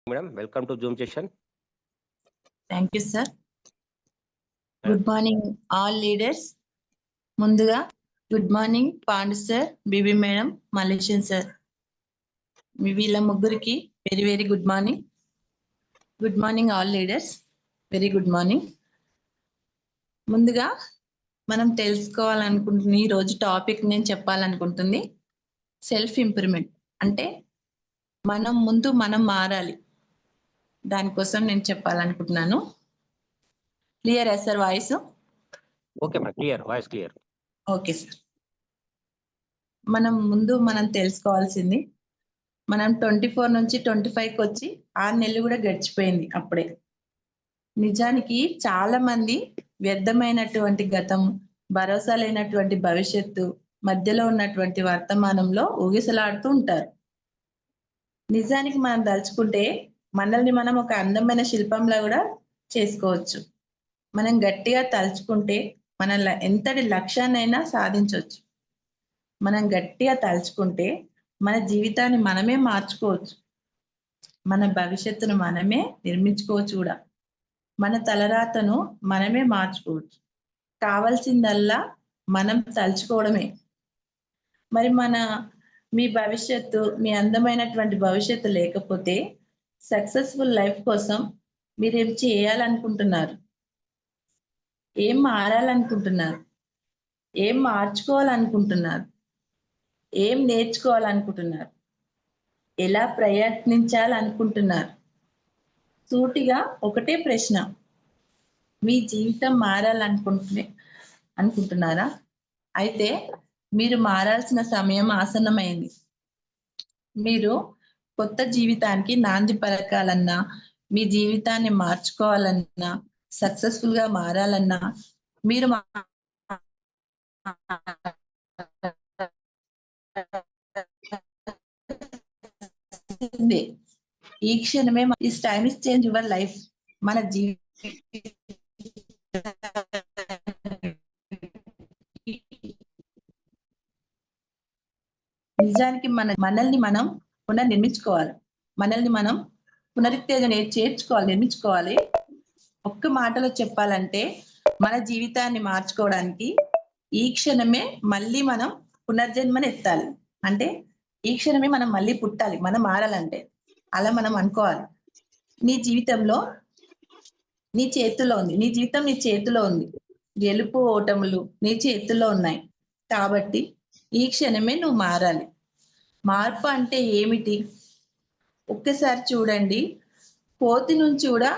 Madam, welcome to Zoom session. Thank you, sir. Good morning, all leaders. ముందుగా good morning Pandu sir, BB madam, Malaysian sir. మీ వీళ్ళ ముగ్గురికి very very good morning. Good morning all leaders, very good morning. ముందుగా మనం తెలుసుకోవాలనుకుంటుంది ఈ రోజు topic నేను చెప్పాలనుకుంటుంది self improvement. అంటే మనం మారాలి, దానికోసం నేను చెప్పాలనుకుంటున్నాను. Clear sir voice? Okay, ma'am. Clear. Voice clear. Okay sir. మనం తెలుసుకోవాల్సింది, మనం 24 నుంచి 25కి వచ్చి 6 నెలలు కూడా గడిచిపోయింది అప్పుడే. నిజానికి చాలా మంది వ్యర్థమైనటువంటి గతం, భరోసా లేనటువంటి భవిష్యత్తు, మధ్యలో ఉన్నటువంటి వర్తమానంలో ఊగిసలాడుతూ ఉంటారు. నిజానికి మనం దలుచుకుంటే మనల్ని మనం ఒక అందమైన శిల్పంలా కూడా చేసుకోవచ్చు. మనం గట్టిగా తలుచుకుంటే మన ఎంతటి లక్ష్యాన్నైనా సాధించవచ్చు. మనం గట్టిగా తలుచుకుంటే మన జీవితాన్ని మనమే మార్చుకోవచ్చు, మన భవిష్యత్తును మనమే నిర్మించుకోవచ్చు కూడా, మన తలరాతను మనమే మార్చుకోవచ్చు. కావాల్సిందల్లా మనం తలుచుకోవడమే. మరి మీ భవిష్యత్తు, మీ అందమైనటువంటి భవిష్యత్తు లేకపోతే సక్సెస్ఫుల్ లైఫ్ కోసం మీరేం చేయాలనుకుంటున్నారు? ఏం మారాలనుకుంటున్నారు? ఏం మార్చుకోవాలనుకుంటున్నారు? ఏం నేర్చుకోవాలనుకుంటున్నారు? ఎలా ప్రయత్నించాలనుకుంటున్నారు? సూటిగా ఒకటే ప్రశ్న, మీ జీవితం అనుకుంటున్నారా? అయితే మీరు మారాల్సిన సమయం ఆసన్నమైంది. మీరు కొత్త జీవితానికి నాంది పలకాలన్నా, మీ జీవితాన్ని మార్చుకోవాలన్నా, సక్సెస్ఫుల్ గా మారాలన్నా మీరు ఈ క్షణమే is time is change your life. మన నిజానికి మనల్ని మనం పునర్నిర్మించుకోవాలి, మనల్ని మనం పునరుత్తేజన నిర్మించుకోవాలి. ఒక్క మాటలో చెప్పాలంటే మన జీవితాన్ని మార్చుకోవడానికి ఈ క్షణమే మళ్ళీ మనం పునర్జన్మని ఎత్తాలి. అంటే ఈ క్షణమే మనం మళ్ళీ పుట్టాలి, మనం మారాలంటే. అలా మనం అనుకోవాలి. నీ జీవితంలో నీ చేతుల్లో ఉంది, నీ జీవితం నీ చేతిలో ఉంది. గెలుపు ఓటములు నీ చేతుల్లో ఉన్నాయి. కాబట్టి ఈ క్షణమే నువ్వు మారాలి. మార్పు అంటే ఏమిటి? ఒక్కసారి చూడండి, కోతి నుంచి కూడా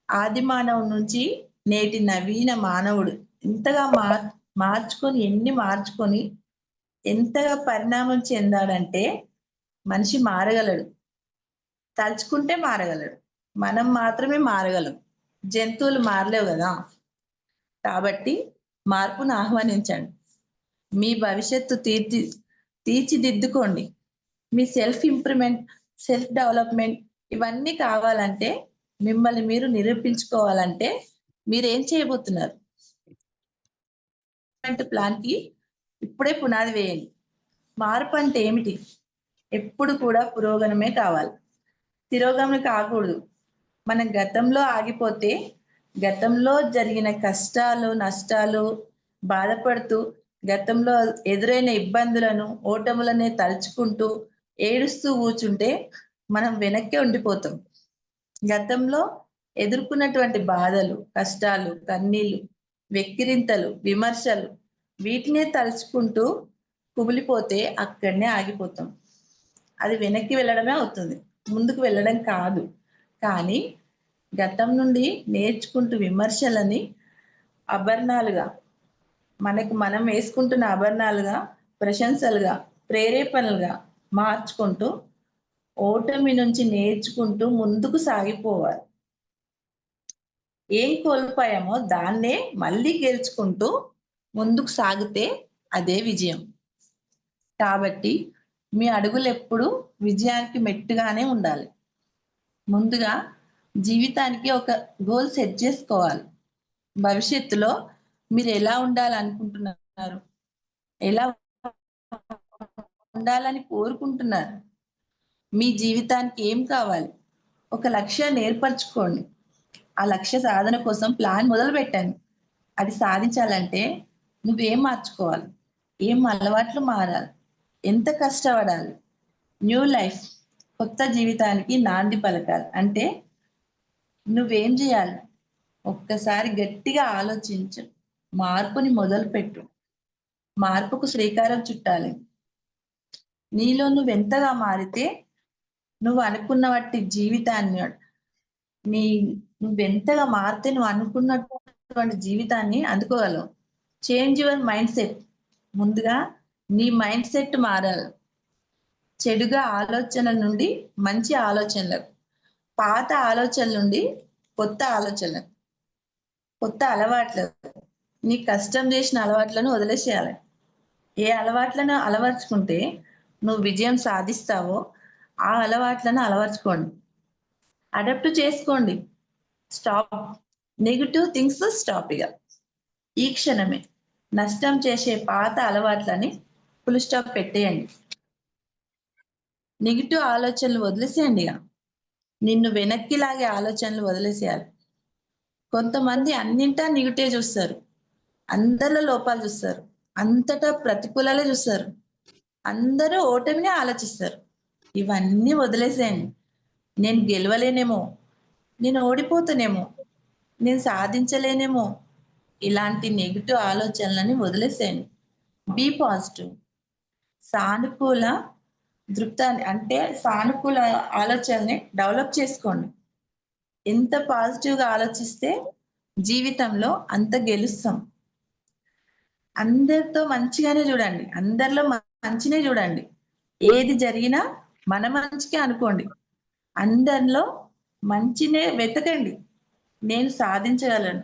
ఆది మానవుడి నుంచి నేటి నవీన మానవుడు ఎంతగా మార్చుకొని ఎంతగా పరిణామం చెందాడంటే, మనిషి మారగలడు, తలుచుకుంటే మారగలడు. మనం మాత్రమే మారగలం, జంతువులు మారలేవు కదా. కాబట్టి మార్పును ఆహ్వానించండి. మీ భవిష్యత్తు తీర్చిదిద్దుకోండి. మీ సెల్ఫ్ ఇంప్రూవ్మెంట్, సెల్ఫ్ డెవలప్మెంట్ ఇవన్నీ కావాలంటే, మిమ్మల్ని మీరు నిరూపించుకోవాలంటే మీరేం చేయబోతున్నారు? ప్లాన్ కి ఇప్పుడే పునాది వేయండి. మార్పు అంటే ఏమిటి? ఎప్పుడు కూడా పురోగమనమే కావాలి, తిరోగమనం కాకూడదు. మనం గతంలో ఆగిపోతే గతంలో జరిగిన కష్టాలు, నష్టాలు బాధపడుతూ, గతంలో ఎదురైన ఇబ్బందులను, ఓటములనే తలుచుకుంటూ ఏడుస్తూ కూర్చుంటే మనం వెనక్కే ఉండిపోతాం. గతంలో ఎదుర్కొన్నటువంటి బాధలు, కష్టాలు, కన్నీళ్లు, వెక్కిరింతలు, విమర్శలు వీటినే తలుచుకుంటూ కుమిలిపోతే అక్కడనే ఆగిపోతాం. అది వెనక్కి వెళ్ళడమే అవుతుంది, ముందుకు వెళ్ళడం కాదు. కానీ గతం నుండి నేర్చుకుంటూ విమర్శలని ఆభరణాలుగా, మనం వేసుకుంటున్న ఆభరణాలుగా, ప్రశంసలుగా, ప్రేరేపణలుగా మార్చుకుంటూ ఓటమి నుంచి నేర్చుకుంటూ ముందుకు సాగిపోవాలి. ఏం కోల్పోయామో దాన్నే మళ్ళీ గెలుచుకుంటూ ముందుకు సాగితే అదే విజయం. కాబట్టి మీ అడుగులు ఎప్పుడు విజయానికి మెట్టుగానే ఉండాలి. ముందుగా జీవితానికి ఒక గోల్ సెట్ చేసుకోవాలి. భవిష్యత్తులో మీరు ఎలా ఉండాలనుకుంటున్నారు? ఎలా ఉండాలని కోరుకుంటున్నారు? మీ జీవితానికి ఏం కావాలి? ఒక లక్ష్యాన్ని ఏర్పరచుకోండి. ఆ లక్ష్య సాధన కోసం ప్లాన్ మొదలుపెట్టండి. అది సాధించాలంటే నువ్వేం మార్చుకోవాలి? ఏం అలవాట్లు మారాలి? ఎంత కష్టపడాలి? న్యూ లైఫ్ కొత్త జీవితానికి నాంది పలకాలి. అంటే నువ్వేం జేయాలి? ఒక్కసారి గట్టిగా ఆలోచించు. మార్పుని మొదలుపెట్టు. మార్పుకు శ్రీకారం చుట్టాలి. నీలో నువ్వెంతగా మారితే నువ్వు అనుకున్న వట్టి జీవితాన్ని నీ నువ్వెంతగా మారితే నువ్వు అనుకున్నటువంటి జీవితాన్ని అందుకోగలవు. Change your mind set. ముందుగా నీ మైండ్ సెట్ మారాలి. చెడుగా ఆలోచనల నుండి మంచి ఆలోచనలకు, పాత ఆలోచనల నుండి కొత్త ఆలోచనలకు, కొత్త అలవాట్లకు. నీ కష్టం చేసిన అలవాట్లను వదిలేసేయాలి. ఏ అలవాట్లను అలవరుచుకుంటే నువ్వు విజయం సాధిస్తావో ఆ అలవాట్లను అలవరుచుకోండి. అడాప్ట్ చేసుకోండి. స్టాప్. నెగెటివ్ థింగ్స్ స్టాప్ ఇగ. ఈ క్షణమే నష్టం చేసే పాత అలవాట్లని ఫుల్ స్టాప్ పెట్టేయండి. నెగెటివ్ ఆలోచనలు వదిలేసేయండి ఇగ. నిన్ను వెనక్కి లాగే ఆలోచనలు వదిలేసేయాలి. కొంతమంది అన్నింటా నెగెటివ్ చూస్తారు. అందరిలో లోపాలు చూస్తారు. అంతటా ప్రతికూలాలే చూస్తారు. అందరూ ఓటమినే ఆలోచిస్తారు. ఇవన్నీ వదిలేసేయండి. నేను గెలవలేనేమో, నేను ఓడిపోతానేమో, నేను సాధించలేనేమో, ఇలాంటి నెగెటివ్ ఆలోచనలని వదిలేసేయండి. Be positive. సానుకూల దృక్పథాన్ని అంటే సానుకూల ఆలోచనని డెవలప్ చేసుకోండి. ఎంత పాజిటివ్‌గా ఆలోచిస్తే జీవితంలో అంత గెలుస్తాం. అందరితో మంచిగానే చూడండి. అందరిలో మంచినే చూడండి. ఏది జరిగినా మన మంచికే అనుకోండి. అందరిలో మంచినే వెతకండి. నేను సాధించగలను.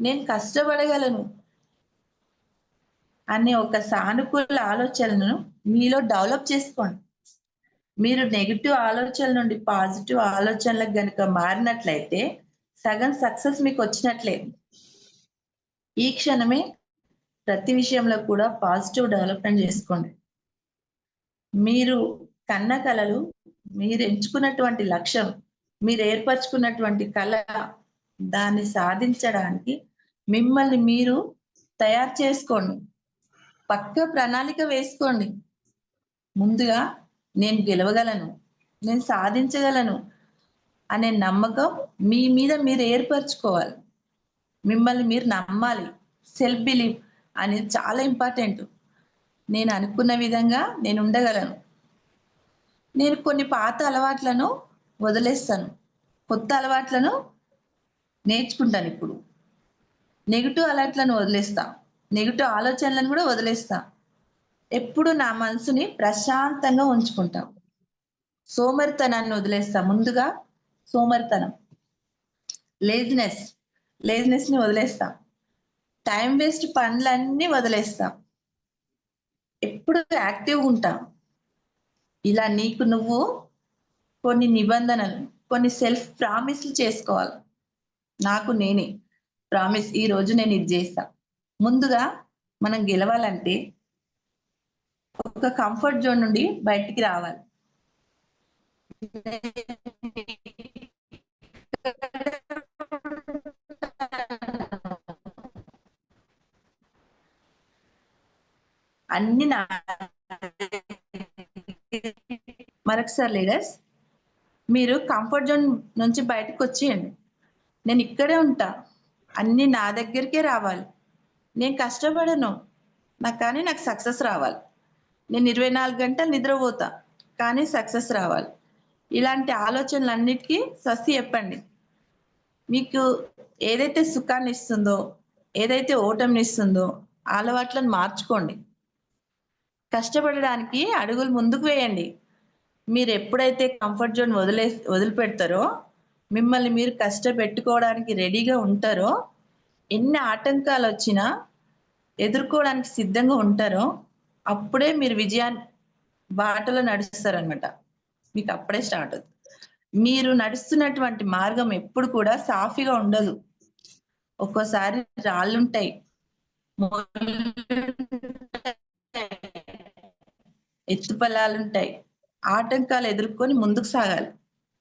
నేను కష్టపడగలను అనే ఒక సానుకూల ఆలోచనను మీలో డెవలప్ చేసుకోండి. మీరు నెగెటివ్ ఆలోచనల నుండి పాజిటివ్ ఆలోచనలకు గనుక మారినట్లయితే సగం సక్సెస్ మీకొచ్చినట్లే. ఈ క్షణమే ప్రతి విషయంలో కూడా పాజిటివ్ డెవలప్‌మెంట్ జేసుకోండి. మీరు కన్న కలలు, మీరు ఎంచుకున్నటువంటి లక్ష్యం, మీరు ఏర్పరచుకున్నటువంటి కల, దాన్ని సాధించడానికి మిమ్మల్ని మీరు తయారు చేసుకోండి. పక్కా ప్రణాళిక వేసుకోండి. ముందుగా నేను గెలవగలను, నేను సాధించగలను అనే నమ్మకం మీ మీద మీరు ఏర్పరచుకోవాలి. మిమ్మల్ని మీరు నమ్మాలి. సెల్ఫ్ బిలీవ్ అనేది చాలా ఇంపార్టెంట్. నేను అనుకున్న విధంగా నేను ఉండగలను. నేను కొన్ని పాత అలవాట్లను వదిలేస్తాను. కొత్త అలవాట్లను నేర్చుకుంటానిప్పుడు. నెగెటివ్ అలవాట్లను వదిలేస్తా. నెగెటివ్ ఆలోచనలను గూడా వదిలేస్తా. ఎప్పుడు నా మనసుని ప్రశాంతంగా ఉంచుకుంటా. సోమరితనాన్ని వదిలేస్తా. ముందుగా సోమరితనం. లేజినెస్. లేజినెస్‌ని వదిలేస్తా. టైమ్ వేస్ట్ పనులన్నీ వదిలేస్తా. ఎప్పుడు యాక్టివ్‌గుంటా. ఇలా నీకు నువ్వు కొన్ని నిబంధనలు, కొన్ని సెల్ఫ్ ప్రామిస్‌లు చేసుకోవాలి. నాకు నేనే ప్రామిస్ ఈరోజు నేను ఇది జేస్తా. ముందుగా మనం గెలవాలంటే ఒక కంఫర్ట్ జోన్ నుండి బయటికి రావాలి. అన్ని నా మరొకసారి లీడర్స్ మీరు కంఫర్ట్ జోన్ నుంచి బయటకొచ్చేయండి. నేనిక్కడే ఉంటా. అన్నీ నా దగ్గరికే రావాలి. నేను కష్టపడను. కానీ నాకు సక్సెస్ రావాలి. నేను 24 గంటలు నిద్రపోతా. కానీ సక్సెస్ రావాలి. ఇలాంటి ఆలోచనలన్నిటికి స్వస్తి చెప్పండి. మీకు ఏదైతే సుఖాన్నిస్తుందో, ఏదైతే ఓటమినిస్తుందో ఆ అలవాట్లను మార్చుకోండి. కష్టపడడానికి అడుగులు ముందుకు వేయండి. మీరెప్పుడైతే కంఫర్ట్ జోన్ వదిలిపెడతారో, మిమ్మల్ని మీరు కష్టపెట్టుకోవడానికి రెడీగా ఉంటారో, ఎన్ని ఆటంకాలొచ్చినా ఎదుర్కోవడానికి సిద్ధంగా ఉంటారో, అప్పుడే మీరు బాటలో నడుస్తారనమాట. మీకప్పుడే స్టార్ట్ అవుతుంది. మీరు నడుస్తున్నటువంటి మార్గం ఎప్పుడు కూడా సాఫీగా ఉండదు. ఒక్కోసారి రాళ్ళుంటాయి. ఎత్తుపల్లాలుంటాయి. ఆటంకాలు ఎదుర్కొని ముందుకు సాగాలి.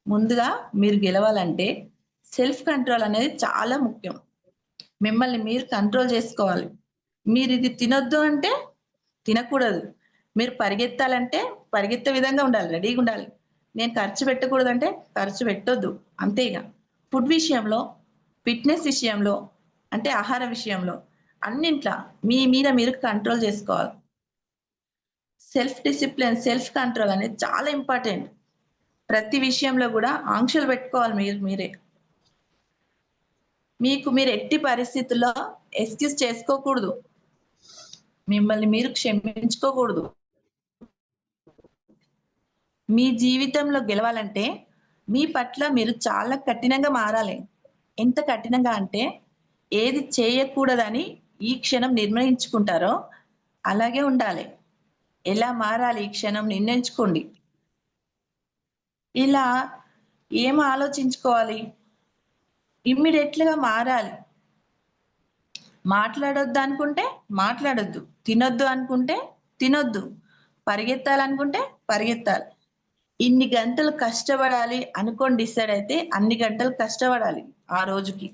ముందుగా మీరు గెలవాలంటే సెల్ఫ్ కంట్రోల్ అనేది చాలా ముఖ్యం. మిమ్మల్ని మీరు కంట్రోల్ చేసుకోవాలి. మీరు ఇది తినొద్దు అంటే తినకూడదు. మీరు పరిగెత్తాలంటే పరిగెత్తే విధంగా ఉండాలి. రెడీగా ఉండాలి. నేను ఖర్చు పెట్టకూడదంటే ఖర్చు పెట్టొద్దు. అంతే ఇగ. ఫుడ్ విషయంలో, ఫిట్‌నెస్ విషయంలో, అంటే ఆహార విషయంలో అన్నింట్ల మీ మీద మీరు కంట్రోల్ చేసుకోవాలి. సెల్ఫ్ డిసిప్లిన్, సెల్ఫ్ కంట్రోల్ అనేది చాలా ఇంపార్టెంట్. ప్రతి విషయంలో గూడా ఆంక్షలు పెట్టుకోవాలి మీరే. మీకు మీరు ఎట్టి పరిస్థితుల్లో ఎక్స్‌క్యూజ్ చేసుకోకూడదు. మిమ్మల్ని మీరు క్షమించుకోకూడదు. మీ జీవితంలో గెలవాలంటే మీ పట్ల మీరు చాలా కఠినంగా మారాలి. ఎంత కఠినంగా అంటే ఏది చేయకూడదని ఈ క్షణం నిర్ణయించుకుంటారో అలాగే ఉండాలి. ఎలా మారాలి ఈ క్షణం నిర్ణయించుకోండి. ఇలా ఏం ఆలోచించుకోవాలి? ఇమ్మీడియేట్‌గా మారాలి. మాట్లాడొద్దనుకుంటే మాట్లాడొద్దు. తినొద్దు అనుకుంటే తినొద్దు. పరిగెత్తాలనుకుంటే పరిగెత్తాలి. ఇన్ని గంటలు కష్టపడాలి అనుకోని డిసైడ్ అయితే అన్ని గంటలు కష్టపడాలి ఆ రోజుకి.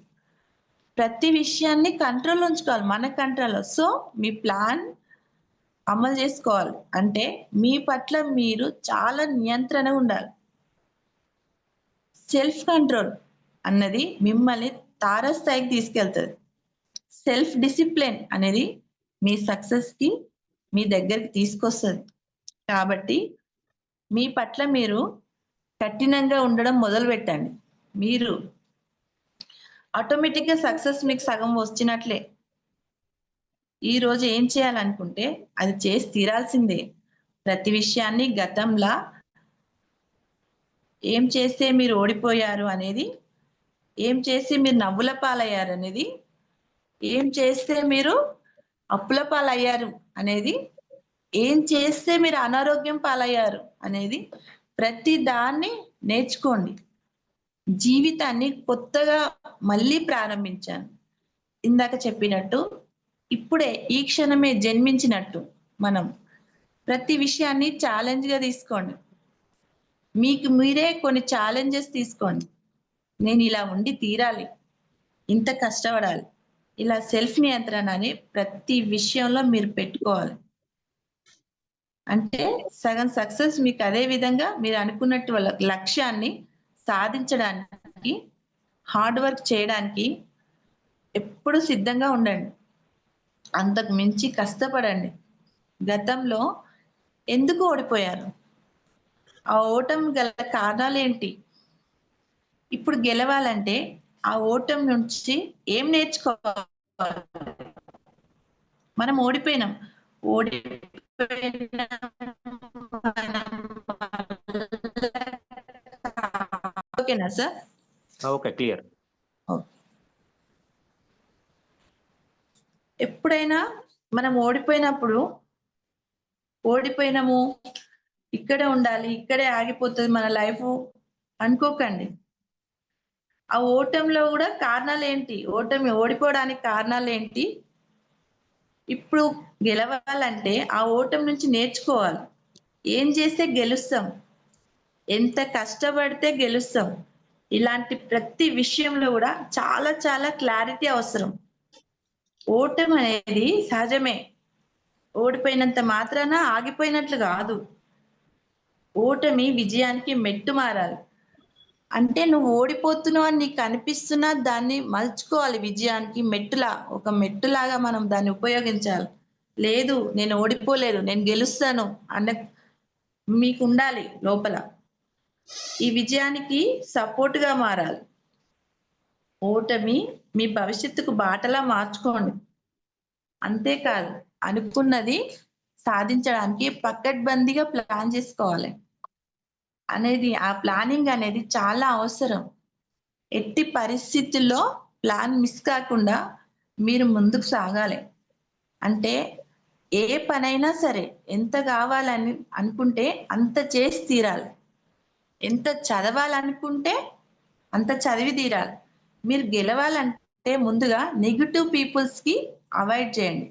ప్రతి విషయాన్ని కంట్రోల్‌లో ఉంచుకోవాలి. మన కంట్రోల్‌లో. సో, మీ ప్లాన్ అమలు జేసుకోవాలి. అంటే మీ పట్ల మీరు చాలా నియంత్రణగా ఉండాలి. సెల్ఫ్ కంట్రోల్ అన్నది మిమ్మల్ని తారాస్థాయికి తీసుకెళ్తది. సెల్ఫ్ డిసిప్లిన్ అనేది మీ సక్సెస్‌కి మీ దగ్గరికి తీసుకొస్తది. కాబట్టి మీ పట్ల మీరు కఠినంగా ఉండడం మొదలుపెట్టండి. మీరు ఆటోమేటిక్‌గా సక్సెస్ మీకు సగం వచ్చినట్లే. ఈరోజు ఏం చేయాలనుకుంటే అది చేసి తీరాల్సిందే. ప్రతి విషయాన్ని గతంలా ఏం చేస్తే మీరు ఓడిపోయారు అనేది, ఏం చేసి మీరు నవ్వుల పాలయ్యారనేది, ఏం చేస్తే మీరు అప్పుల పాలయ్యారు అనేది, ఏం చేస్తే మీరు అనారోగ్యం పాలయ్యారు అనేది ప్రతి దాన్ని నేర్చుకోండి. జీవితాన్ని కొత్తగా మళ్ళీ ప్రారంభించాను. ఇందాక చెప్పినట్టు ఇప్పుడే ఈ క్షణమే జన్మించినట్టు మనం ప్రతి విషయాన్ని ఛాలెంజ్‌గా తీసుకోండి. మీకు మీరే కొన్ని ఛాలెంజెస్ తీసుకోండి. నేను ఇలా ఉండి తీరాలి. ఇంత కష్టపడాలి. ఇలా సెల్ఫ్ నియంత్రణని ప్రతి విషయంలో మీరు పెట్టుకోవాలి. అంటే సగం సక్సెస్ మీకు అదే విధంగా మీరు అనుకున్నట్టు లక్ష్యాన్ని సాధించడానికి, హార్డ్ వర్క్ చేయడానికి ఎప్పుడు సిద్ధంగా ఉండండి. అంతకు మించి కష్టపడండి. గతంలో ఎందుకు ఓడిపోయారు? ఆ ఓటమి గల కారణాలేంటి? ఇప్పుడు గెలవాలంటే ఆ ఓటమి నుంచి ఏం నేర్చుకోవాలి? మనం ఓడిపోయినాం. ఓడిపోయిన ఓకేనా సార్? ఓకే. క్లియర్. ఓకే. ఎప్పుడైనా మనం ఓడిపోయినాము, ఇక్కడే ఉండాలి, ఇక్కడే ఆగిపోతది మన లైఫు అనుకోకండి. ఆ ఓటమిలో గూడా కారణాలేంటి? ఓడిపోవడానికి కారణాలేంటి? ఇప్పుడు గెలవాలంటే ఆ ఓటమి నుంచి నేర్చుకోవాలి. ఏం చేస్తే గెలుస్తాం? ఎంత కష్టపడితే గెలుస్తాం? ఇలాంటి ప్రతి విషయంలో గూడా చాలా చాలా క్లారిటీ అవసరం. ఓటమనేది సహజమే. ఓడిపోయినంత మాత్రాన ఆగిపోయినట్లు గాదు. ఓటమి విజయానికి మెట్టు మారాలి. అంటే నువ్వు ఓడిపోతున్నావు అని నీకు అనిపిస్తున్నా దాన్ని మలుచుకోవాలి విజయానికి మెట్టులా. ఒక మెట్టులాగా మనం దాన్ని ఉపయోగించాలి. లేదు నేను ఓడిపోలేదు. నేను గెలుస్తాను అన్న మీకుండాలి లోపల. ఈ విజయానికి సపోర్ట్‌గా మారాలి. ఓటమి మీ భవిష్యత్తుకు బాటలా మార్చుకోండి. అంతేకాదు అనుకున్నది సాధించడానికి పకడ్బందీగా ప్లాన్ జేసుకోవాలి. ఆ ప్లానింగ్ అనేది చాలా అవసరం. ఎట్టి పరిస్థితుల్లో ప్లాన్ మిస్ కాకుండా మీరు ముందుకు సాగాలి. అంటే ఏ పనైనా సరే ఎంత గావాలని అనుకుంటే అంత చేసి తీరాలి. ఎంత చదవాలనుకుంటే అంత చదివి తీరాలి. మీరు గెలవాలంటే ముందుగా నెగెటివ్ పీపుల్స్‌కి అవాయిడ్ చేయండి.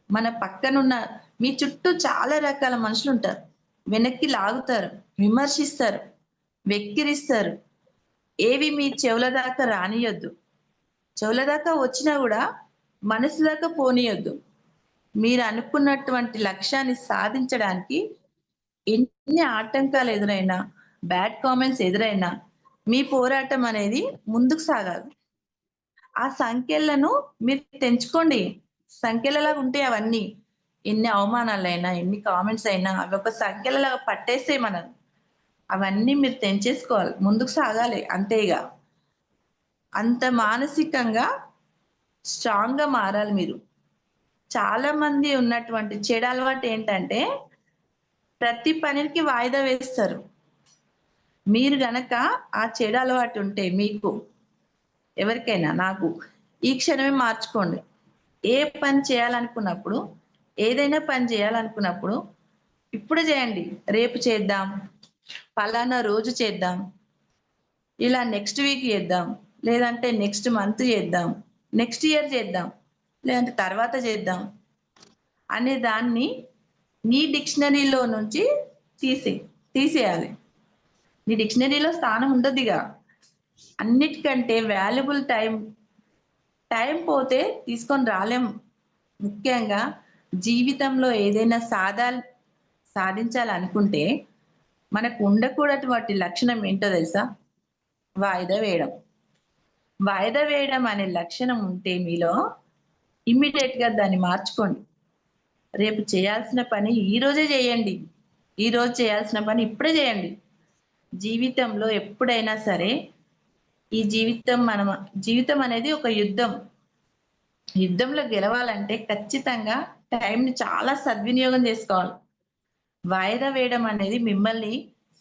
మన పక్కనున్న మీ చుట్టూ చాలా రకాల మనుషులుంటారు. వెనక్కి లాగుతారు, విమర్శిస్తారు. వెక్కిరిస్తారు. ఏవి మీ చెవుల దాకా రానియొద్దు. చెవుల దాకా వచ్చినా కూడా మనసు దాకా పోనీయొద్దు. మీరు అనుకున్నటువంటి లక్ష్యాన్ని సాధించడానికి ఎన్ని ఆటంకాలు ఎదురైనా, బ్యాడ్ కామెంట్స్ ఎదురైనా మీ పోరాటం అనేది ముందుకు సాగాలి. ఆ సంఖ్యలను మీరు తెంచుకోండి. సంఖ్యలలాగా ఉంటాయి అవన్నీ. ఎన్ని అవమానాలైనా, ఎన్ని కామెంట్స్ అయినా అవి ఒక సంఖ్యలలాగా పట్టేస్తాయి మనల్ని. అవన్నీ మీరు తెంచేసుకోవాలి. ముందుకు సాగాలి అంతే ఇగ. అంత మానసికంగా స్ట్రాంగ్‌గా మారాలి మీరు. చాలా మంది ఉన్నటువంటి చెడు అలవాటు ఏంటంటే ప్రతి పనికి వాయిదా వేస్తారు. మీరు గనక ఆ చెడు అలవాటు ఉంటే మీకు ఎవరికైనా నాకు ఈ క్షణమే మార్చుకోండి. ఏ పని చేయాలనుకున్నప్పుడు, ఏదైనా పని చేయాలనుకున్నప్పుడు ఇప్పుడే చేయండి. రేపు చేద్దాం. పలానా రోజు చేద్దాం. ఇలా నెక్స్ట్ వీక్ చేద్దాం. లేదంటే నెక్స్ట్ మంత్ చేద్దాం. నెక్స్ట్ ఇయర్ చేద్దాం. లేదంటే తర్వాత చేద్దాం. అనే దాన్ని నీ డిక్షనరీలో నుంచి తీసేయాలి. నీ డిక్షనరీలో స్థానం ఉండదిగ. అన్నిటికంటే వాల్యుబుల్ టైం పోతే తీసుకొని రాలేం. ముఖ్యంగా జీవితంలో ఏదైనా సాధించాలనుకుంటే మనకు ఉండకూడనటువంటి లక్షణం ఏంటో తెలుసా? వాయిదా వేయడం. వాయిదా వేయడం అనే లక్షణం ఉంటే మీలో ఇమ్మీడియేట్‌గా దాన్ని మార్చుకోండి. రేపు చేయాల్సిన పని ఈ రోజే చేయండి. ఈరోజు చేయాల్సిన పని ఇప్పుడే చేయండి. జీవితంలో ఎప్పుడైనా సరే ఈ జీవితం అనేది ఒక యుద్ధం. యుద్ధంలో గెలవాలంటే ఖచ్చితంగా టైంని చాలా సద్వినియోగం చేసుకోవాలి. వాయిదా వేయడం అనేది మిమ్మల్ని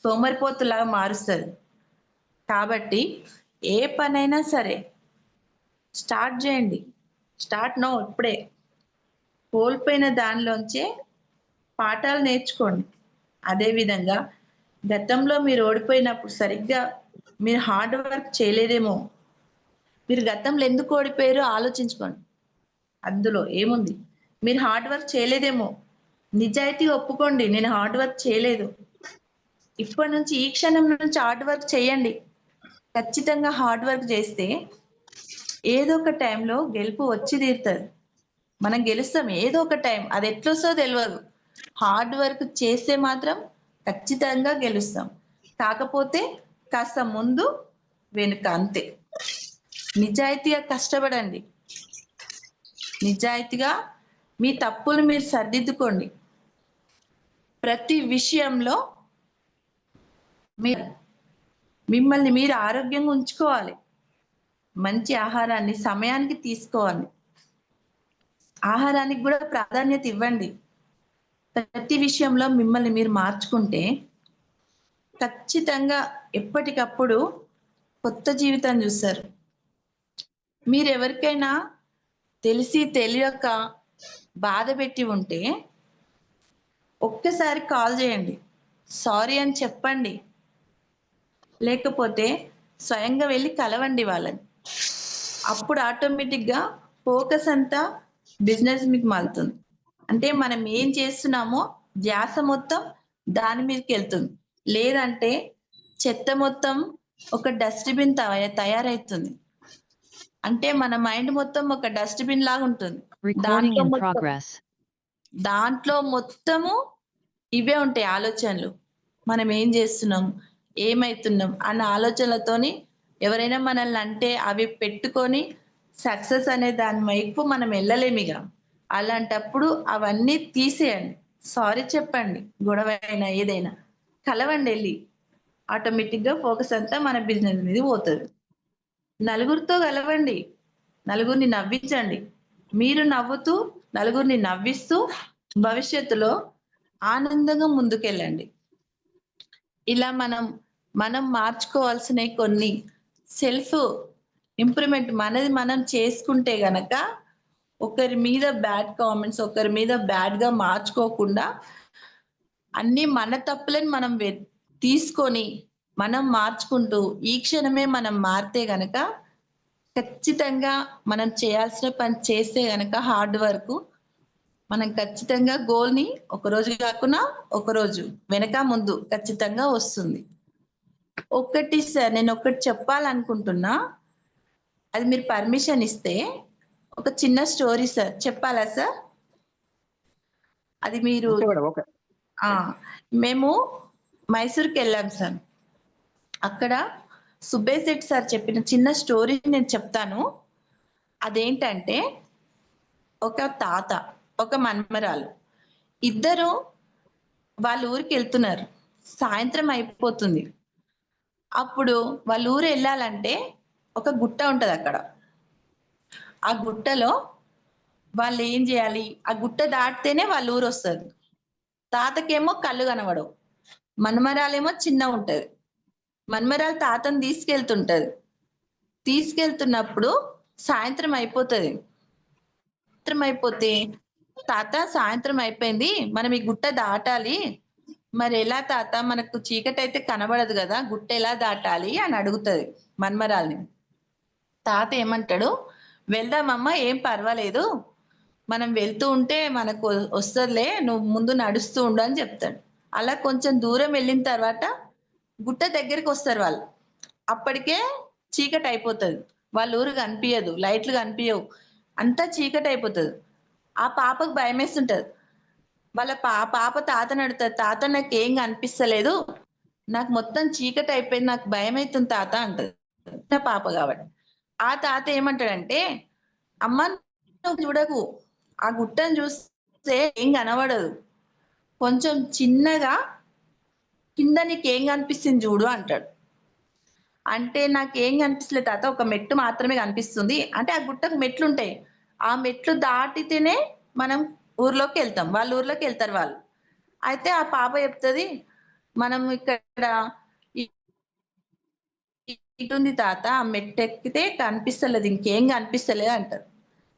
సోమరిపోతులాగా మారుస్తది. కాబట్టి ఏ పనైనా సరే స్టార్ట్ చేయండి. స్టార్ట్ నౌ ఇప్పుడే. కోల్పోయిన దానిలోంచే పాఠాలు నేర్చుకోండి. అదే విధంగా గతంలో మీరు ఓడిపోయినప్పుడు సరిగ్గా మీరు హార్డ్ వర్క్ చేయలేదేమో. మీరు గతంలో ఎందుకు ఓడిపోయారో ఆలోచించుకోండి. అందులో ఏముంది? మీరు హార్డ్ వర్క్ చేయలేదేమో. నిజాయితీగా ఒప్పుకోండి. నేను హార్డ్ వర్క్ చేయలేదు. ఇప్పటి నుంచి ఈ క్షణం నుంచి హార్డ్ వర్క్ చేయండి. ఖచ్చితంగా హార్డ్ వర్క్ చేస్తే ఏదో ఒక టైంలో గెలుపు వచ్చి తీరుతది. మనం గెలుస్తాం ఏదో ఒక టైం. అది ఎట్లొస్తదో తెలవదు. హార్డ్ వర్క్ చేస్తే మాత్రం ఖచ్చితంగా గెలుస్తాం. కాకపోతే కాస్త ముందు, వెనుక అంతే. నిజాయితీగా కష్టపడండి. నిజాయితీగా మీ తప్పులు మీరు సరిదిద్దుకోండి. ప్రతి విషయంలో మిమ్మల్ని మీరు ఆరోగ్యంగా ఉంచుకోవాలి. మంచి ఆహారాన్ని సమయానికి తీసుకోవాలి. ఆహారానికి గూడా ప్రాధాన్యత ఇవ్వండి. ప్రతి విషయంలో మిమ్మల్ని మీరు మార్చుకుంటే ఖచ్చితంగా ఎప్పటికప్పుడు కొత్త జీవితం చూస్తారు. మీరెవరికైనా తెలిసి తెలియక బాధ పెట్టి ఉంటే ఒక్కసారి కాల్ చేయండి. సారీ అని చెప్పండి. లేకపోతే స్వయంగా వెళ్లి కలవండి వాళ్ళని. అప్పుడు ఆటోమేటిక్‌గా ఫోకస్ అంతా బిజినెస్ మీకు మలుతుంది. అంటే మనం ఏం చేస్తున్నామో ధ్యాస మొత్తం దాని మీదకెళ్తుంది. లేదంటే చెత్త మొత్తం ఒక డస్ట్‌బిన్ తయారైతుంది. అంటే మన మైండ్ మొత్తం ఒక డస్ట్‌బిన్ లాగుంటుంది. Recording in progress. దాంట్లో మొత్తము ఇవే ఉంటాయి ఆలోచనలు. మనం ఏం చేస్తున్నాం? ఏమైతున్నాం? అన్న ఆలోచనలతోని ఎవరైనా మనల్ని అంటే అవి పెట్టుకొని సక్సెస్ అనే దాని వైపు మనం ఎళ్ళలేమిగ. అలాంటప్పుడు అవన్నీ తీసేయండి. సారీ చెప్పండి. గొడవైనా ఏదైనా. కలవండి ఎళ్లి. ఆటోమేటిక్‌గా ఫోకస్ అంతా మన బిజినెస్ మీద పోతది. నలుగురితో కలవండి. నలుగురిని నవ్వించండి. మీరు నవ్వుతూ, నలుగురిని నవ్విస్తూ భవిష్యత్తులో ఆనందంగా ముందుకెళ్ళండి. ఇలా మనం మార్చుకోవాల్సినయి కొన్ని సెల్ఫ్ ఇంప్రూవ్‌మెంట్ మనది మనం చేసుకుంటే గనక ఒకరి మీద బ్యాడ్ కామెంట్స్, ఒకరి మీద బ్యాడ్‌గా మార్చుకోకుండా అన్నీ మన తప్పులని మనం తీసుకొని మనం మార్చుకుంటూ ఈ క్షణమే మనం మారితే గనక ఖచ్చితంగా మనం చేయాల్సిన పని చేస్తే గనక హార్డ్ వర్కు మనం ఖచ్చితంగా గోల్‌ని ఒకరోజు కాకున్నా ఒకరోజు వెనక ముందు ఖచ్చితంగా వస్తుంది. ఒకటి సార్ నేను ఒకటి చెప్పాలనుకుంటున్నా. అది మీరు పర్మిషన్ ఇస్తే ఒక చిన్న స్టోరీ సార్. చెప్పాలా సార్? అది మీరు ఓకే మేడం. ఓకే. ఆ! మేము మైసూర్‌కెళ్ళాం సార్. అక్కడ సుబ్బయ్య శెట్టి సార్ చెప్పిన చిన్న స్టోరీ నేను చెప్తాను. అదేంటంటే ఒక తాత, ఒక మన్మరాలు. ఇద్దరు వాళ్ళ ఊరికెళ్తున్నారు. సాయంత్రం అయిపోతుంది. అప్పుడు వాళ్ళ ఊరెళ్ళాలంటే ఒక గుట్ట ఉంటదక్కడ. ఆ గుట్టలో వాళ్ళేం జేయాలి? ఆ గుట్ట దాటితేనే వాళ్ళ ఊరొస్తది. తాతకేమో కళ్ళు కనబడవు. మనుమరాలేమో చిన్నగుంటది. మనుమరాలు తాతని తీసుకెళ్తుంటది. తీసుకెళ్తున్నప్పుడు సాయంత్రం అయిపోతది. సాయంత్రం అయిపోతే, "తాత సాయంత్రం అయిపోయింది. మనం ఈ గుట్ట దాటాలి. మరెలా తాత? మనకు చీకటైతే కనబడదు గదా! గుట్ట ఎలా దాటాలి?" అని అడుగుతది మనుమరాల్ని. తాత ఏమంటాడు, "వెళ్దామమ్మా ఏం పర్వాలేదు. మనం వెళ్తూ ఉంటే మనకు వస్తదిలే. నువ్వు ముందు నడుస్తూ ఉండు" అని చెప్తాడు. అలా కొంచెం దూరం వెళ్ళిన తర్వాత గుట్ట దగ్గరికొస్తారు వాళ్ళు. అప్పటికే చీకటయిపోతది. వాళ్ళ ఊరు కనిపియదు. లైట్లు కనిపియవు. అంతా చీకటయిపోతది. ఆ పాపకు భయమేస్తుంటది. వాళ్ళ పాప తాతని అడుగుతది. "తాత నాకేం కనిపిస్తలేదు. నాకు మొత్తం చీకటయిపోయింది. నాకు భయమైతుంది తాత" అంటది. చిన్న పాప కాబట్టి. ఆ తాత ఏమంటాడంటే, "అమ్మ నువ్వు చూడకు. ఆ గుట్టను చూస్తే ఏం కనబడదు. కొంచెం చిన్నగా కింద నీకేం కనిపిస్తుంది చూడు" అంటాడు. అంటే నాకేం కనిపిస్తలేదు తాత. ఒక మెట్టు మాత్రమే కనిపిస్తుంది. అంటే ఆ గుట్టకు మెట్లుంటాయి. ఆ మెట్లు దాటితేనే మనం ఊర్లోకెళ్తాం. వాళ్ళ ఊర్లోకెళ్తారు వాళ్ళు. అయితే ఆ పాప చెప్తది, "మనం ఇక్కడ ఇ ఇటుంది తాత. ఆ మెట్టెక్కితే కనిపిస్తలేదు. ఇంకేం కనిపిస్తలేదు" అంటది.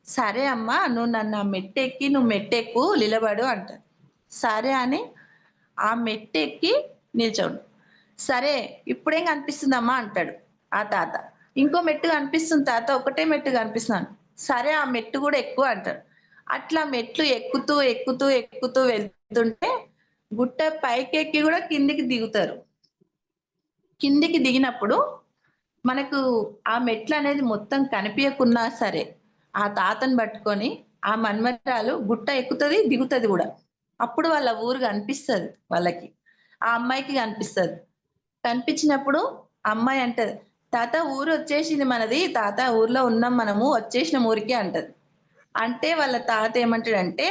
"సరే అమ్మా నువ్వు నన్ను ఆ మెట్టెక్కి నువ్వు మెట్టెక్కు నిలబడు" అంటది. సరే అని ఆ మెట్టెక్కి నిల్చోడు. "సరే ఇప్పుడేం కనిపిస్తుందమ్మా" అంటాడు ఆ తాత. "ఇంకో మెట్టు కనిపిస్తుంది తాత. ఒకటే మెట్టు కనిపిస్తుంది" "సరే ఆ మెట్టు గూడా ఎక్కు" అంటాడు. అట్లా మెట్లు ఎక్కుతూ, ఎక్కుతూ, ఎక్కుతూ వెళ్తుంటే గుట్ట పైకెక్కి గూడా కిందికి దిగుతారు. కిందికి దిగినప్పుడు మనకు ఆ మెట్లనేది మొత్తం కనిపియకున్నా సరే, ఆ తాతని పట్టుకొని ఆ మన్మరాలు గుట్ట ఎక్కుతది, దిగుతది గూడా. అప్పుడు వాళ్ళ ఊరు కనిపిస్తది వాళ్ళకి. ఆ అమ్మాయికి కనిపిస్తది. కనిపించినప్పుడు ఆ అమ్మాయి అంటది, "తాత ఊరొచ్చేసింది మనది. తాత ఊర్లో ఉన్నాం మనము. వచ్చేసినాం ఊరికి" అంటది. అంటే వాళ్ళ తాత ఏమంటాడంటే,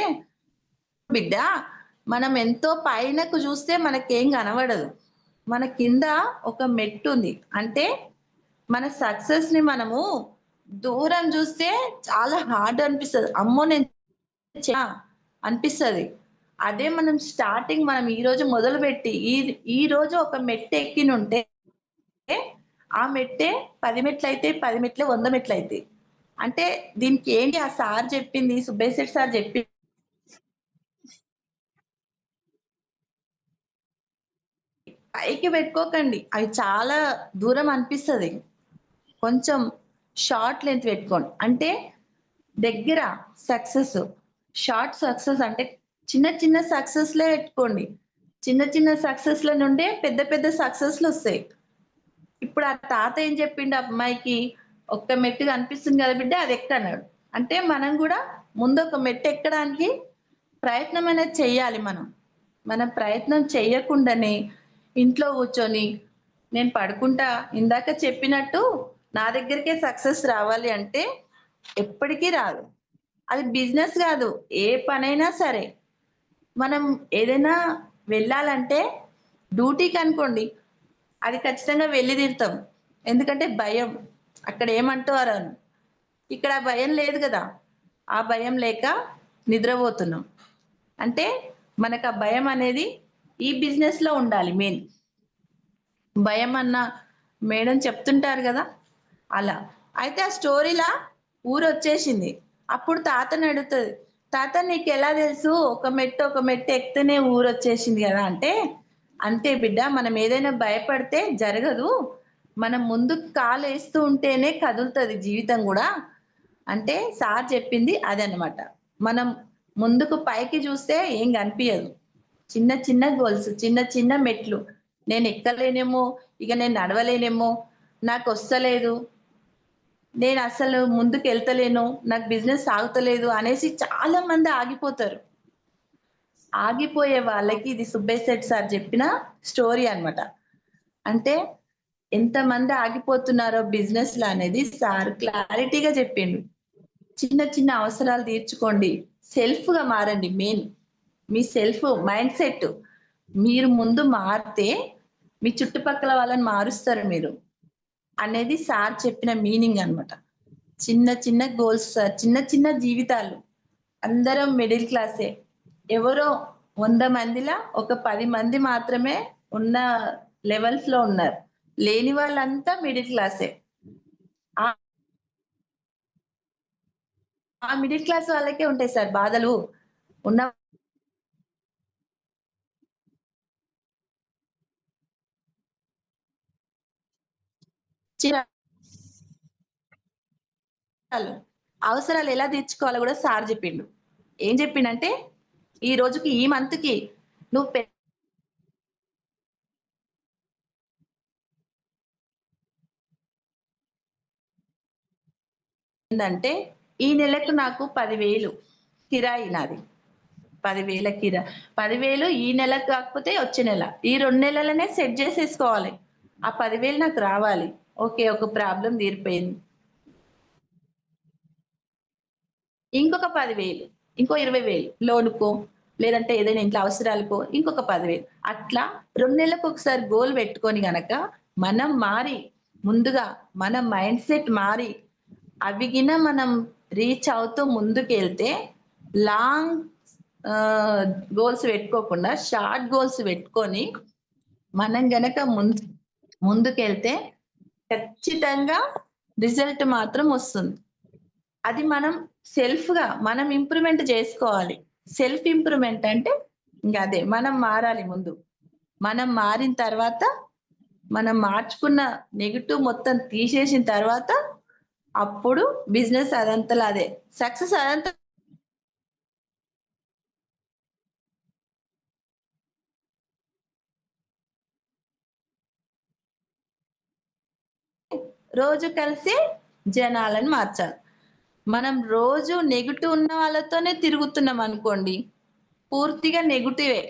"బిడ్డ మనం ఎంతో పైనకు చూస్తే మనకేం కనబడదు. మన కింద ఒక మెట్టుంది. అంటే మన సక్సెస్‌ని మనము దూరం జూస్తే చాలా హార్డ్ అనిపిస్తది. అమ్మో! నేను అనిపిస్తది. అదే మనం స్టార్టింగ్ మనం ఈరోజు మొదలుపెట్టి ఈరోజు ఒక మెట్టెక్కినుంటే ఆ మెట్టే 10 మెట్లయితే 10 మెట్లే 100 మెట్లయితాయి. అంటే దీనికి ఏంటి ఆ సార్ చెప్పింది సుబ్బయ్య శెట్టి సార్ చెప్పింది పైకి పెట్టుకోకండి. అవి చాలా దూరం అనిపిస్తది. కొంచెం షార్ట్ లెంత్ పెట్టుకోండి. అంటే దగ్గర సక్సెస్. షార్ట్ సక్సెస్ అంటే చిన్న చిన్న సక్సెస్‌లే పెట్టుకోండి. చిన్న చిన్న సక్సెస్‌ల నుండే పెద్ద పెద్ద సక్సెస్‌లొస్తాయి. ఇప్పుడు ఆ తాత ఏం చెప్పిండు ఆ అమ్మాయికి, "ఒక్క మెట్టు కనిపిస్తుంది కదా బిడ్డ అది ఎక్కన్నాడు." అంటే మనం గూడా ముందొక మెట్టు ఎక్కడానికి ప్రయత్నం అనేది చెయ్యాలి మనం. మనం ప్రయత్నం చెయ్యకుండానే ఇంట్లో కూర్చొని నేను పడుకుంటా ఇందాక చెప్పినట్టు నా దగ్గరికే సక్సెస్ రావాలి అంటే ఎప్పటికీ రాదు. అది బిజినెస్ గాదు. ఏ పనైనా సరే. మనం ఏదైనా వెళ్ళాలంటే డ్యూటీకనుకోండి, అది ఖచ్చితంగా వెళ్లి తీరుతాం. ఎందుకంటే భయం. అక్కడ ఏమంటారని. ఇక్కడ ఆ భయం లేదు గదా! ఆ భయం లేక నిద్రపోతున్నాం. అంటే మనకు ఆ భయం అనేది ఈ బిజినెస్‌లో ఉండాలి మెయిన్. భయమన్న మేడం చెప్తుంటారు గదా! అలా. అయితే ఆ స్టోరీలా ఊరొచ్చేసింది. అప్పుడు తాతని అడుగుతది. "తాత నీకెలా తెలుసు ఒక మెట్టు ఎక్కితేనే ఊరొచ్చేసింది గదా!" అంటే, "అంతే బిడ్డ మనం ఏదైనా భయపడితే జరగదు. మనం ముందుకు కాలేస్తూ ఉంటేనే కదులుతది జీవితం గూడా." అంటే సార్ చెప్పింది అదనమాట. మనం ముందుకు పైకి చూస్తే ఏం కనిపియదు. చిన్న చిన్న గోల్స్, చిన్న చిన్న మెట్లు. నేను ఎక్కలేనేమో, ఇక నేను నడవలేనేమో, నాకు వస్తలేదు, నేను అసలు ముందుకెళ్తలేను, నాకు బిజినెస్ సాగుతలేదు అనేసి చాలా మంది ఆగిపోతారు. ఆగిపోయే వాళ్ళకి ఇది సుబ్బయ్య శెట్టి సార్ చెప్పిన స్టోరీ అన్నమాట. అంటే ఎంతమంది ఆగిపోతున్నారో బిజినెస్‌లో అనేది సార్ క్లారిటీగా చెప్పిండు. చిన్న చిన్న అవసరాలు తీర్చుకోండి. సెల్ఫ్‌గా మారండి మెయిన్. మీ సెల్ఫ్ మైండ్ సెట్. మీరు ముందు మారితే మీ చుట్టుపక్కల వాళ్ళని మారుస్తారు మీరు. అనేది సార్ చెప్పిన మీనింగ్ అన్నమాట. చిన్న చిన్న గోల్స్ సార్. చిన్న చిన్న జీవితాలు. అందరం మిడిల్ క్లాసే. ఎవరో 100 మందిలా ఒక 10 మంది మాత్రమే ఉన్న లెవెల్స్‌లో ఉన్నారు. లేని వాళ్ళంతా మిడిల్ క్లాసే. ఆ ఆ మిడిల్ క్లాస్ వాళ్ళకే ఉంటాయి సార్ బాధలు. ఉన్న అవసరాలు ఎలా తీర్చుకోవాలో గూడా సార్ జెప్పిండు. ఏం జెప్పిండంటే, ఈ రోజుకి ఈ మంత్‌కి నువ్వు ఏందంటే, ఈ నెలకు నాకు 10,000 కిరాయి నాది. 10,000 10,000 ఈ నెలకు కాకపోతే వచ్చే నెల. ఈ 2 నెలలనే సెట్ జేసేసుకోవాలి. ఆ 10,000 నాకు రావాలి. ఓకే. ఒక ప్రాబ్లమ్ తీరిపోయింది. ఇంకొక 10,000 ఇంకో 20,000 లోనుకో, లేదంటే ఏదైనా ఇంట్లో అవసరాలకో ఇంకొక 10,000 అట్లా 2 నెలలకొకసారి గోల్ పెట్టుకొని గనక మనం మారి, ముందుగా మన మైండ్ సెట్ మారి, అవి గిన మనం రీచ్ అవుతూ ముందుకెళ్తే లాంగ్ గోల్స్ పెట్టుకోకుండా షార్ట్ గోల్స్ పెట్టుకొని మనం గనక ముందుకెళ్తే ఖచ్చితంగా రిజల్ట్ మాత్రం వస్తుంది. అది మనం మనం ఇంప్రూవ్‌మెంట్ జేసుకోవాలి. సెల్ఫ్ ఇంప్రూవ్‌మెంట్ అంటే ఇంగ అదే మనం మారాలి ముందు. మనం మారిన తర్వాత, మనం మార్చుకున్న నెగెటివ్ మొత్తం తీసేసిన తర్వాత, అప్పుడు బిజినెస్ అదంతల అదే. సక్సెస్ అదంతల రోజు కలిసి జనాలను మార్చాలి. మనం రోజు నెగెటివ్ ఉన్న వాళ్ళతోనే తిరుగుతున్నాం అనుకోండి, పూర్తిగా నెగెటివే.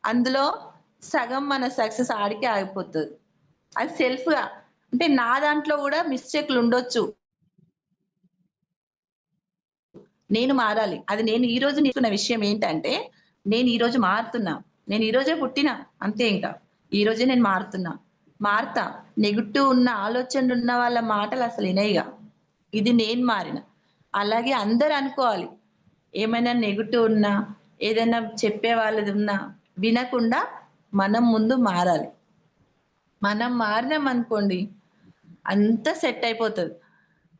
అందులో సగం మన సక్సెస్ ఆడికే ఆగిపోతది. అది సెల్ఫ్‌గా అంటే నా దాంట్లో గూడా మిస్టేక్‌లుండొచ్చు. నేను మారాలి. అది నేను ఈ రోజు నేర్చుకున్న విషయం ఏంటంటే, నేను ఈ రోజు మారుతున్నా. నేను ఈ రోజే పుట్టినా. అంతే ఇంక. ఈ రోజే నేను మారుతున్నా. మారతా. నెగెటివ్ ఉన్న ఆలోచనలున్న వాళ్ళ మాటలు అసలు ఇనయిగ. ఇది నేను మారిన. అలాగే అందరూ అనుకోవాలి. ఏమైనా నెగెటివ్ ఉన్నా, ఏదైనా చెప్పే వాళ్ళదున్నా వినకుండా మనం ముందు మారాలి. మనం మారినామనుకోండి అంతా సెట్ అయిపోతది.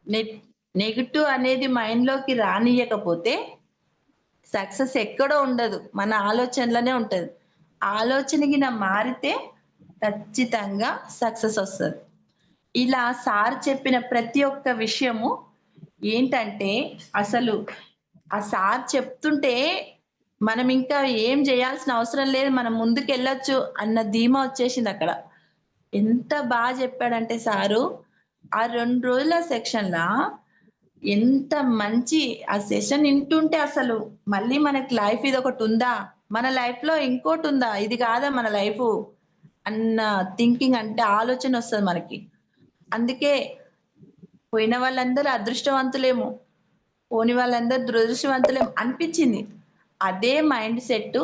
నెట్ నెగెటివ్ అనేది మైండ్‌లోకి రానీయకపోతే సక్సెస్ ఎక్కడో ఉండదు. మన ఆలోచనలోనే ఉంటది. ఆలోచన గిన మారితే ఖచ్చితంగా సక్సెస్ ఒస్తది. ఇలా సార్ చెప్పిన ప్రతి ఒక్క విషయము ఏంటంటే అసలు ఆ సార్ చెప్తుంటే మనం ఇంకా ఏం జేయాల్సిన అవసరం లేదు. మనం ముందుకెళ్ళొచ్చు అన్న ధీమా ఒచ్చేసిందక్కడ. ఎంత జెప్పాడంటే సారు, ఆ 2 రోజుల సెక్షన్‌లా ఎంత మంచి ఆ సెషన్ ఇంటుంటే అసలు మళ్ళీ మనకి లైఫ్ ఇదొకటుందా? మన లైఫ్‌లో ఇంకోటుందా? ఇది గాదా మన లైఫు అన్న థింకింగ్ అంటే ఆలోచనొస్తది మనకి. అందుకే పోయిన వాళ్ళందరూ అదృష్టవంతులేమో, పోని వాళ్ళందరూ దురదృష్టవంతులేమో అనిపిచ్చింది. అదే మైండ్ సెట్టు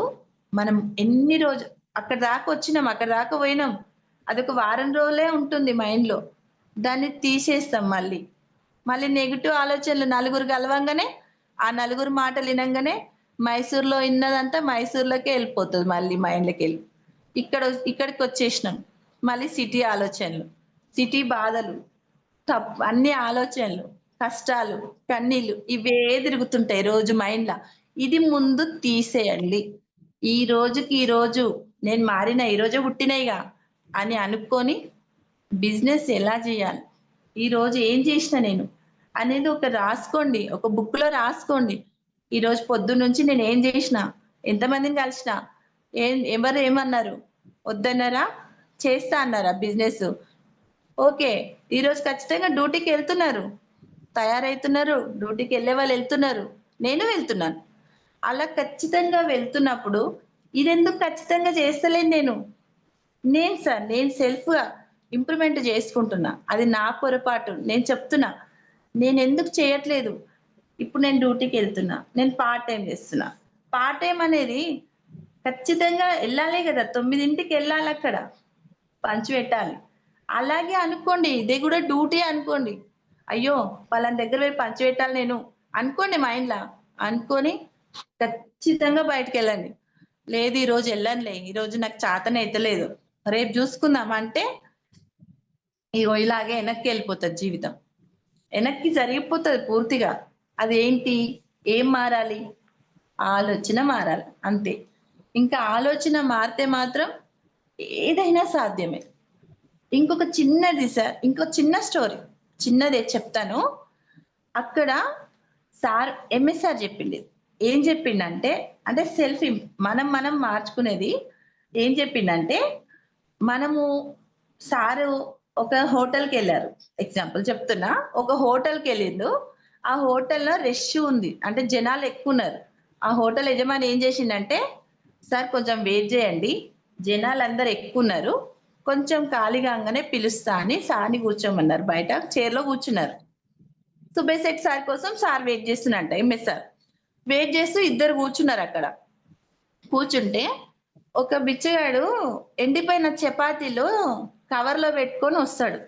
మనం ఎన్ని రోజు అక్కడి దాకా వచ్చినాం, అక్కడి దాకా పోయినాం. అదొక వారం రోజులే ఉంటుంది మైండ్‌లో. దాన్ని తీసేస్తాం మళ్ళీ. మళ్ళీ నెగెటివ్ ఆలోచనలు నలుగురు గలవంగానే, ఆ నలుగురు మాటలు ఇనంగానే మైసూర్‌లో ఇన్నదంతా మైసూర్‌లోకే ఎళ్ళిపోతది మళ్ళీ మైండ్‌లోకెళ్ళి. ఇక్కడికొచ్చేసినాం. మళ్ళీ సిటీ ఆలోచనలు, సిటీ బాధలు, అన్ని ఆలోచనలు, కష్టాలు, కన్నీళ్ళు ఇవే తిరుగుతుంటాయి రోజు మైండ్‌ల. ఇది ముందు తీసేయండి. ఈ రోజుకి ఈ రోజు నేను మారిన, ఈ రోజే పుట్టిన ఇగ అని అనుకోని బిజినెస్ ఎలా జేయాలి? ఈరోజు ఏం చేసినా నేను? అనేది ఒక రాసుకోండి. ఒక బుక్‌లో రాసుకోండి. ఈరోజు పొద్దున్నుంచి నేనేం జేసినా? ఎంతమందిని కలిసినా? ఎవరు ఏమన్నారు? వద్దన్నారా? చేస్తా అన్నారా బిజినెస్? ఓకే. ఈరోజు ఖచ్చితంగా డ్యూటీకి వెళ్తున్నారు. తయారైతున్నారు. డ్యూటీకి వెళ్ళే వాళ్ళు వెళ్తున్నారు. నేను వెళ్తున్నాను. అలా ఖచ్చితంగా వెళ్తున్నప్పుడు ఇదెందుకు ఖచ్చితంగా చేస్తలేను నేను. నేను సెల్ఫ్‌గా ఇంప్రూవ్‌మెంట్ చేసుకుంటున్నా. అది నా పొరపాటు. నేను చెప్తున్నా. నేనెందుకు చేయట్లేదు. ఇప్పుడు నేను డ్యూటీకెళ్తున్నా. నేను పార్ట్ టైమ్ చేస్తున్నా. పార్ట్ టైమ్ అనేది ఖచ్చితంగా ఎళ్ళాలే గదా! 9కి ఎళ్ళాలక్కడ. పంచ్ పెట్టాలి. అలాగే అనుకోండి. ఇది గూడా డ్యూటీ అనుకోండి. అయ్యో! పలానా దగ్గర పోయి పంచ్ పెట్టాలి నేను అనుకోండి మైండ్‌ల. అనుకోని ఖచ్చితంగా బయటికెళ్ళండి. లేదు ఈరోజు ఎళ్ళనులే. ఈరోజు నాకు చాతనైతలేదు. రేపు జూసుకుందాం అంటే ఇగో ఇలాగే ఎనక్కెళ్ళిపోతది జీవితం. వెనక్కి జరిగిపోతది పూర్తిగా. అదేంటి? ఏం మారాలి? ఆలోచన మారాలి. అంతే. ఇంకా ఆలోచన మారితే మాత్రం ఏదైనా సాధ్యమే. ఇంకొక చిన్నది సార్. ఇంకో చిన్న స్టోరీ. చిన్నదే చెప్తాను. అక్కడ సార్ ఎంఎస్ సార్ చెప్పింది. ఏం చెప్పిండంటే అంటే సెల్ఫ్ మనం మార్చుకునేది ఏం చెప్పిండంటే మనము సారు ఒక హోటల్‌కెళ్లారు. ఎగ్జాంపుల్ చెప్తున్నా. ఒక హోటల్‌కెళ్ళిండు. ఆ హోటల్‌లో రష్ ఉంది. అంటే జనాలెక్కువున్నారు. ఆ హోటల్ యజమాని ఏం జేషిండంటే, "సార్ కొంచెం వెయిట్ జేయండి. జనాలందరూ ఎక్కువున్నారు. కొంచెం ఖాళీ కాంగానే పిలుస్తా" అని సార్‌ని కూర్చోమన్నారు. బయట చైర్‌లో కూర్చున్నారు. సుబేర్ సేట్ సార్ కోసం సార్ వెయిట్ జేస్తున్నంట ఎంఎస్ సార్. వెయిట్ జేస్తూ ఇద్దరు కూర్చున్నారక్కడ. కూర్చుంటే ఒక బిచ్చగాడు ఎండిపోయిన చపాతీలు కవర్‌లో పెట్టుకొనొస్తాడు.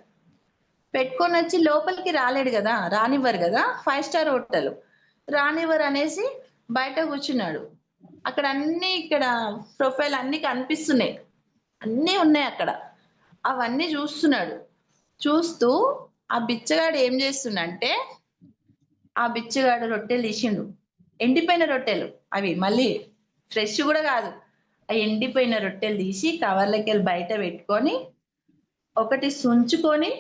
పెట్టుకొనొచ్చి లోపలికి రాలేడు గదా! రానివ్వరు గదా! 5 స్టార్ హోటల్. రానివ్వరనేసి బయట కూర్చున్నాడు. అక్కడ అన్నీ ఇక్కడ ప్రొఫైల్ అన్నీ కనిపిస్తున్నాయి. అన్నీ ఉన్నాయక్కడ. అవన్నీ జూస్తున్నాడు. చూస్తూ ఆ బిచ్చగాడు ఏం జేస్తుండంటే, ఆ బిచ్చగాడు రొట్టెలు తీసిండు. ఎండిపోయిన రొట్టెలు అవి మళ్ళీ ఫ్రెష్ గూడా గాదు. ఆ ఎండిపోయిన రొట్టెలు తీసి కవర్‌లోకెళ్ళి బయట పెట్టుకొని, ఒకటి సుంచుకొని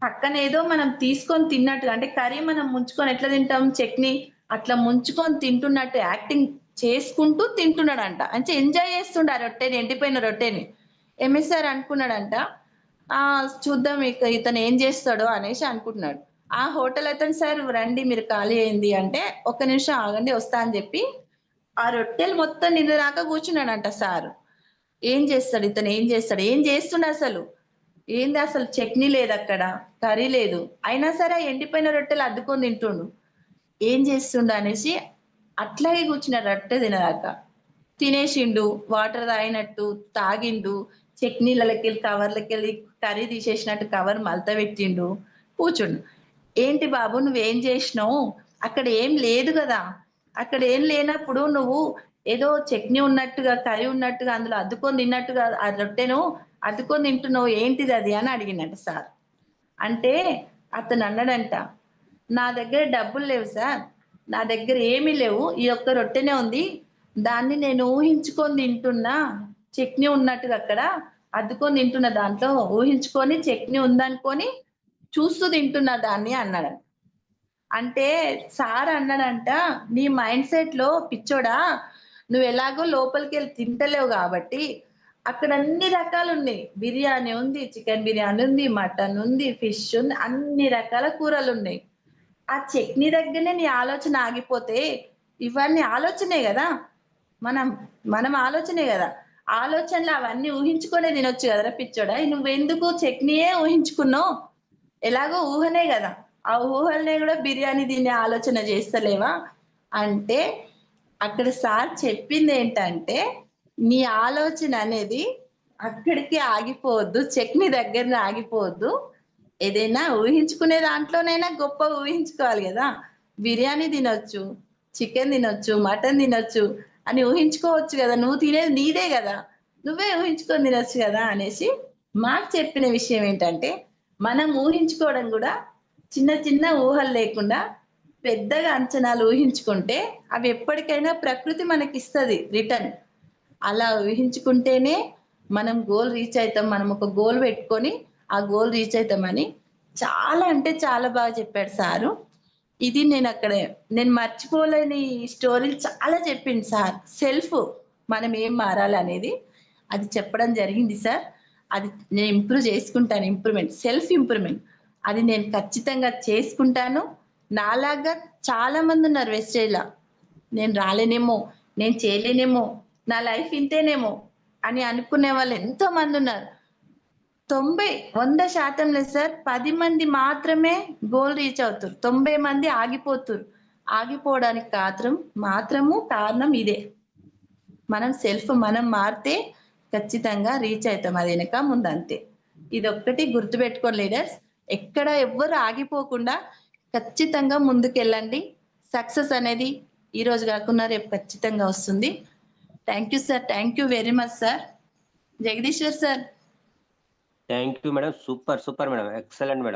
పక్కనేదో మనం తీసుకొని తిన్నట్టుగా అంటే కర్రీ మనం ముంచుకొని ఎట్లా తింటాం చట్నీ, అట్లా ముంచుకొని తింటున్నట్టు యాక్టింగ్ చేసుకుంటూ తింటున్నాడంట. అంటే ఎంజాయ్ చేస్తుండు ఆ రొట్టెని, ఎండిపోయిన రొట్టెని. ఎంఎస్ సార్ అనుకున్నాడంట, చూద్దాం ఇక ఇతను ఏం చేస్తాడో అనేసి అనుకుంటున్నాడు. ఆ హోటల్ అతను సార్ రండి మీరు ఖాళీ అయింది అంటే, ఒక్క నిమిషం ఆగండి వస్తా అని చెప్పి, ఆ రొట్టెలు మొత్తం నిన్నదాకా కూర్చున్నాడంట సారు. ఏం చేస్తాడు ఇతను? ఏం చేస్తాడు? ఏం చేస్తుండసలు? ఏందసలు చట్నీ లేదక్కడ. కర్రీ లేదు. అయినా సరే ఆ ఎండిపోయిన రొట్టెలు అద్దుకొని తింటుండు. ఏం చేస్తుండు అనేసి అట్లాగే కూర్చున్నాడు రొట్టె తినేదాకా. తినేసిండు. వాటర్ తాగినట్టు తాగిండు. చట్నీలలోకెళ్ళి కవర్‌లకెళ్ళి కర్రీ తీసేసినట్టు కవర్ మడత పెట్టిండు. కూర్చుండు. ఏంటి బాబు నువ్వేం జేసినావు? అక్కడ ఏం లేదు గదా! అక్కడ ఏం లేనప్పుడు నువ్వు ఏదో చట్నీ ఉన్నట్టుగా, కర్రీ ఉన్నట్టుగా అందులో అద్దుకొని తిన్నట్టుగా ఆ రొట్టెను అద్దుకొని తింటున్నావు ఏంటిదది అని అడిగిండంట సార్. అంటే అతనన్నాడంట, "నా దగ్గర డబ్బులు లేవు సార్. నా దగ్గర ఏమీ లేవు. ఈ ఒక్క రొట్టెనే ఉంది. దాన్ని నేను ఊహించుకొని తింటున్నా. చట్నీ ఉన్నట్టుగా అక్కడ అద్దుకొని తింటున్న దాంట్లో ఊహించుకొని చట్నీ ఉందనుకోని చూస్తూ తింటున్నా దాన్ని" అన్నాడంట. అంటే సార్ అన్నాడంట, "నీ మైండ్ సెట్‌లో పిచ్చోడా, నువ్వెలాగో లోపలికెళ్ళి తింటలేవు గాబట్టి, అక్కడ అన్ని రకాలున్నాయి. బిర్యానీ ఉంది, చికెన్ బిర్యానీ ఉంది, మటన్ ఉంది, ఫిష్ ఉంది, అన్ని రకాల కూరలున్నాయి. ఆ చట్నీ దగ్గరనే నీ ఆలోచన ఆగిపోతే, ఇవన్నీ ఆలోచనే గదా! మనం మనం ఆలోచనే గదా! ఆలోచనలో అవన్నీ ఊహించుకొనే తినొచ్చు గదరా పిచ్చోడా! నువ్వెందుకు చట్నీయే ఊహించుకున్నావు? ఎలాగో ఊహనే గదా! ఆ ఊహలనే గూడా బిర్యానీ తినే ఆలోచన చేస్తలేవా? అంటే అక్కడ సార్ చెప్పిందేంటంటే, నీ ఆలోచన అనేది అక్కడికి ఆగిపోవద్దు. చట్నీ దగ్గరనే ఆగిపోవద్దు. ఏదైనా ఊహించుకునే దాంట్లోనైనా గొప్పగా ఊహించుకోవాలి గదా! బిర్యానీ తినొచ్చు, చికెన్ తినొచ్చు, మటన్ తినొచ్చు అని ఊహించుకోవచ్చు గదా! నువ్వు తినేది నీదే గదా! నువ్వే ఊహించుకొని తినొచ్చు గదా! అనేసి మాకు చెప్పిన విషయం ఏంటంటే, మనం ఊహించుకోవడం గూడా చిన్న చిన్న ఊహలు లేకుండా పెద్దగా అంచనాలు ఊహించుకుంటే అవి ఎప్పటికైనా ప్రకృతి మనకిస్తది రిటర్న్. అలా ఊహించుకుంటేనే మనం గోల్ రీచ్ అయితాం. మనం ఒక గోల్ పెట్టుకొని ఆ గోల్ రీచ్ అయితామని చాలా అంటే చాలా బాగా చెప్పాడు సారు. ఇది నేను మర్చిపోలేని స్టోరీలు చాలా చెప్పిండు సార్. మనం ఏం మారాలనేది అది చెప్పడం జరిగింది సార్. అది నేను ఇంప్రూవ్ చేసుకుంటాను. సెల్ఫ్ ఇంప్రూవ్మెంట్ అది నేను ఖచ్చితంగా చేసుకుంటాను. నాలాగా చాలా మంది ఉన్నారు వెస్టేజ్‌లో. నేను రాలేనేమో, నేను చేయలేనేమో, నా లైఫ్ ఇంతేనేమో అని అనుకునే వాళ్ళు ఎంతో మంది ఉన్నారు. 100% లేదు సార్. 10 మంది మాత్రమే గోల్ రీచ్ అవుతుర్రు. 90 మంది ఆగిపోతుర్రు. ఆగిపోవడానికి కారణం ఇదే. మనం మారితే ఖచ్చితంగా రీచ్ అయితాం. అది వెనక ముందు అంతే. ఇదొక్కటి గుర్తుపెట్టుకోండి లీడర్స్. ఎక్కడ ఎవ్వరు ఆగిపోకుండా ఖచ్చితంగా ముందుకెళ్ళండి. సక్సెస్ అనేది ఈ రోజు కాకున్నా రేపు ఖచ్చితంగా వస్తుంది. Thank you sir. Thank you very much sir. Jagadishwar sir. Thank you madam. Super madam. Excellent madam.